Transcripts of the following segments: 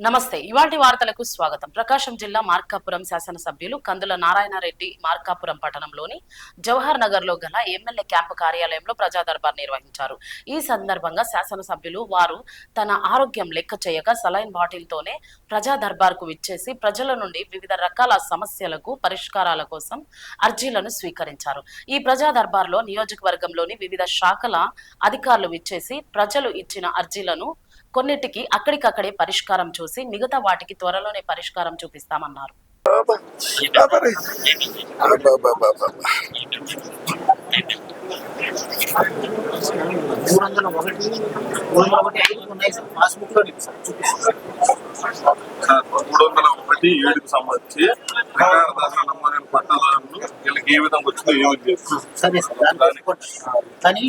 నమస్తే. ఇవాల్టి వార్తలకు స్వాగతం. ప్రకాశం జిల్లా మార్కాపురం శాసనసభ్యులు కందుల నారాయణరెడ్డి మార్కాపురం పట్టణంలోని జవహర్ నగర్ లో గల ఎమ్మెల్యే క్యాంపు కార్యాలయంలో ప్రజా దర్బార్ నిర్వహించారు. ఈ సందర్భంగా శాసనసభ్యులు వారు తన ఆరోగ్యం లెక్క చేయక సలైన్ బాటిల్ తోనే ప్రజా దర్బార్ కు విచ్చేసి ప్రజల నుండి వివిధ రకాల సమస్యలకు పరిష్కారాల కోసం అర్జీలను స్వీకరించారు. ఈ ప్రజా దర్బార్ లో నియోజకవర్గంలోని వివిధ శాఖల అధికారులు విచ్చేసి ప్రజలు ఇచ్చిన అర్జీలను కొన్నిటికి అక్కడికక్కడే పరిష్కారం చూసి మిగతా వాటికి త్వరలోనే పరిష్కారం చూపిస్తామన్నారు. సంబంధించి నమ్మకం పట్టాలను వీళ్ళకి ఏ విధంగా వచ్చిందో ఏమి సరే కానీ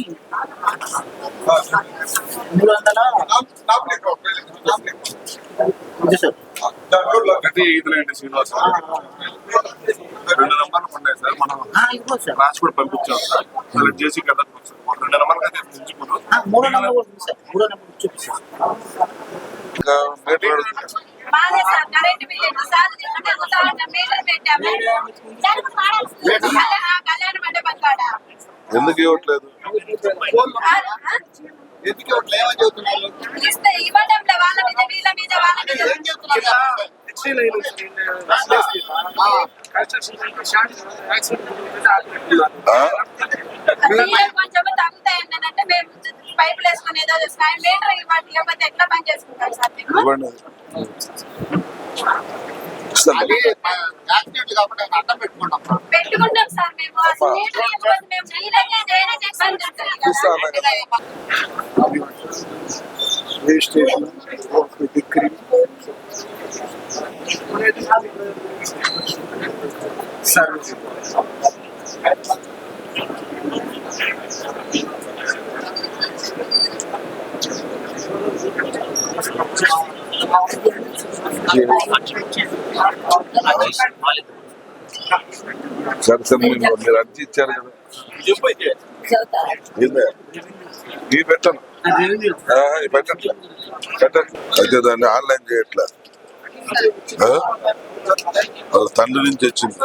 300 శ్రీనివాస 2 నంబర్లు ఉన్నాయి సార్. మనం రాసి కూడా పంపించాం సార్. సెలెక్ట్ చేసి కదా 2 నంబర్లు అయితే ఎంచుకున్నాం. 3 నంబర్ చూపిస్తాం. ఎందుకు ఇవ్వట్లేదు? కొంచెం తగ్గుతాయండి అంటే మేము పైపులు వేసుకుని ఏదో మీటర్ ఇవ్వండి, లేకపోతే ఎట్లా పని చేసుకుంటారు సార్? పెట్టుకుంటాం సార్ మేము. అసలు మీటర్ ఇవ్వకపోతే సరే సార్, మీరు అర్జీ ఇచ్చారు కదా, మీరు పెట్టను పెట్టండి అయితే దాన్ని ఆన్లైన్ చేయట్లే. తండ్రి నుంచి వచ్చింది.